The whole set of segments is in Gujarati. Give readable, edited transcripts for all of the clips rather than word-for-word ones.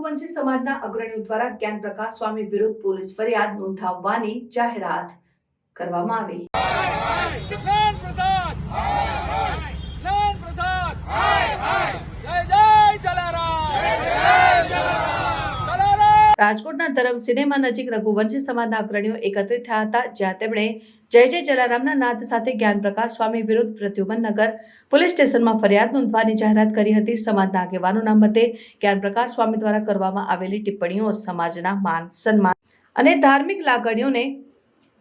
રઘુવંશી સમાજના અગ્રણીઓ દ્વારા જ્ઞાન પ્રકાશ સ્વામી વિરુદ્ધ પોલીસ ફરિયાદ નોંધાવવાની જાહેરાત કરવામાં આવી। રાજકોટના ધરમ સિનેમા નજીક રઘુવંશી સમાજના અગ્રણીઓ એકત્રિત થયા હતા, જ્યાં તેમણે જય જય જલારામના નાદ સાથે જ્ઞાન પ્રકાશ સ્વામી વિરુદ્ધ પ્રદ્યુમનનગર પોલીસ સ્ટેશનમાં ફરિયાદ નોંધવાની જાહેરાત કરી હતી। સમાજના આગેવાનોના મતે જ્ઞાન પ્રકાશ સ્વામી દ્વારા કરવામાં આવેલી ટિપ્પણીઓ સમાજના માન સન્માન અને ધાર્મિક લાગણીઓને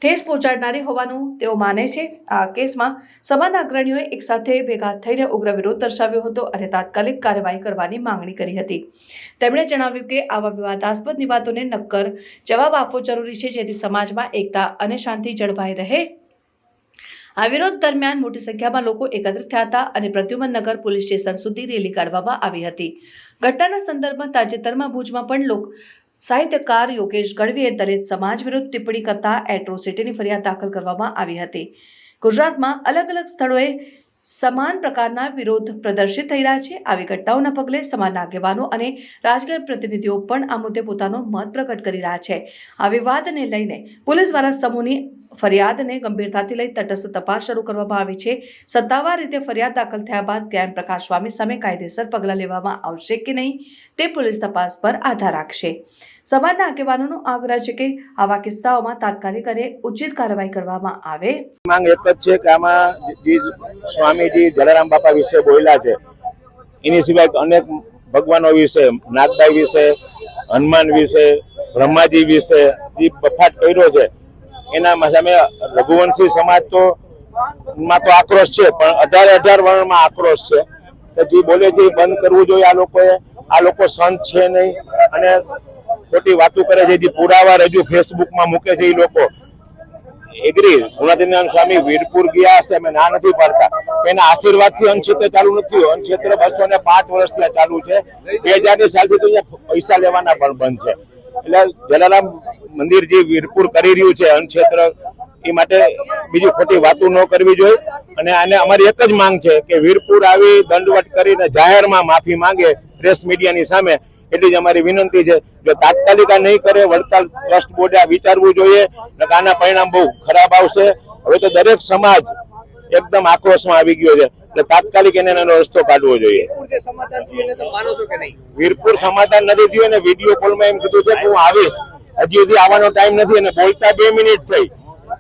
ઠેસ પહોંચાડનારી હોવાનું તેઓ માને છે। આ કેસમાં સમાજના અગ્રણીઓએ એકસાથે ભેગા થઈને ઉગ્ર વિરોધ દર્શાવ્યો હતો અને તાત્કાલિક કાર્યવાહી કરવાની માંગણી કરી હતી। તેમણે જણાવ્યું કે આવા વિવાદાસ્પદ વિવાદોને નક્કર જવાબ આપવો જરૂરી છે, જેથી સમાજમાં એકતા અને શાંતિ જળવાઈ રહે। આ વિરોધ દરમિયાન મોટી સંખ્યામાં લોકો એકત્રિત થયા હતા અને પ્રદ્યુમનનગર પોલીસ સ્ટેશન સુધી રેલી કાઢવામાં આવી હતી। ઘટનાના સંદર્ભમાં તાજેતરમાં ભુજમાં પણ લોક સાહિત્યકાર યોગેશ ગઢવીએ દલિત સમાજ વિરુદ્ધ ટિપ્પણી કરતા એટ્રોસિટીની ફરિયાદ દાખલ કરવામાં આવી હતી। ગુજરાતમાં અલગ અલગ સ્થળોએ સમાન પ્રકારના વિરોધ પ્રદર્શિત થઈ રહ્યા છે। આવી ઘટનાઓના પગલે સમાજના આગેવાનો અને રાજકીય પ્રતિનિધિઓ પણ આ મુદ્દે પોતાનો મત પ્રગટ કરી રહ્યા છે। આ વિવાદને લઈને પોલીસ દ્વારા સમૂહની ફરિયાદને ગંભીરતાથી લઈ તટસ્થ તપાસ શરૂ કરવામાં આવી છે। સત્તાવાર રીતે ફરિયાદ દાખલ થયા બાદ જ્ઞાન પ્રકાશ સ્વામી સામે કાયદેસર પગલાં લેવામાં આવશે કે નહીં તે પોલીસ તપાસ પર આધાર રાખશે। સમાજના આગેવાનોનો આગ્રહ છે કે આવા કિસ્સાઓમાં તાત્કાલિક અને ઉચિત કાર્યવાહી કરવામાં આવે। માંગ એક જ છે કે આમાં જે સ્વામીજી જલારામ બાપા વિશે બોલ્યા છે, એની સિવાય અનેક ભગવાનો વિશે, નાગબાઈ વિશે, હનુમાન વિશે, બ્રહ્માજી વિશે જે બફાટ કર્યો છે, એના સામે રઘુવંશી સમાજ તો આક્રોશ છે, પણ 18 વર્ણમાં આક્રોશ છે કે જે બોલે છે એ બંધ કરવું જોઈએ। આ લોકો સંત છે નહીં અને ખોટી વાતો કરે છે, જે પુરાવા રજૂ ફેસબુકમાં મૂકે છે। એ લોકો એગ્રી ગુણાતીતાનંદ સ્વામી વીરપુર ગયા હશે, અમે ના નથી પાડતા, એના આશીર્વાદથી અન્નક્ષેત્ર ચાલુ નથી। અન્નક્ષેત્ર 205 વર્ષથી ચાલુ છે। 2000ની સાલથી તો અહીંયા પૈસા લેવાના પણ બંધ છે। એટલે જલારામ મંદિર જે વીરપુર કરી રહ્યું છે અન્નક્ષેત્ર, એ માટે બીજી ખોટી વાતો ન કરવી જોઈએ। અને આને અમારી એક જ માંગ છે કે વીરપુર આવી દંડવટ કરીને જાહેરમાં માફી માંગે પ્રેસ મીડિયાની સામે, એટલી જ અમારી વિનંતી છે। જો તાત્કાલિક આ નહીં કરે, વડતાલ ટ્રસ્ટ બોર્ડે વિચારવું જોઈએ, આના પરિણામ બહુ ખરાબ આવશે। હવે તો દરેક સમાજ એકદમ આક્રોશમાં આવી ગયો છે, એટલે તાત્કાલિક એને એનો રસ્તો કાઢવો જોઈએ। વીરપુર સમાધાન નથી થયું અને વિડીયો કોલમાં એમ કીધું છે કે હું આવીશ, હજી સુધી આવવાનો ટાઈમ નથી અને બોલતા 2 મિનિટ થઈ।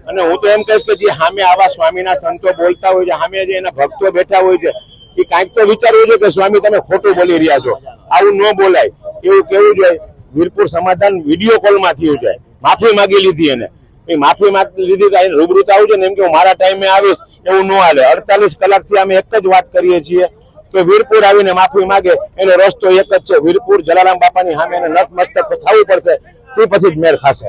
અને હું તો એમ કહીશ કે જે સામે આવા સ્વામીના સંતો બોલતા હોય છે, સામે જે એના ભક્તો બેઠા હોય છે, એ કાંઈક તો વિચારવું જોઈએ કે સ્વામી તમે ખોટું બોલી રહ્યા છો, આવું ન બોલાય, એવું કેવું જોઈએ। વીરપુર સમાધાન વિડીયો કોલમાં થયું છે, માફી માંગી લીધી એને, એ માફી માંગી લીધી રૂબરૂ આવું છે ને એમ કે હું મારા ટાઈમે આવીશ, એવું ન હાલે। 48 કલાકથી અમે એક જ વાત કરીએ છીએ કે વીરપુર આવીને માફી માંગે, એનો રસ્તો એક જ છે, વીરપુર જલારામ બાપાની સામે એને નતમસ્તક થવું પડશે, તે પછી જ મેળ ખાશે।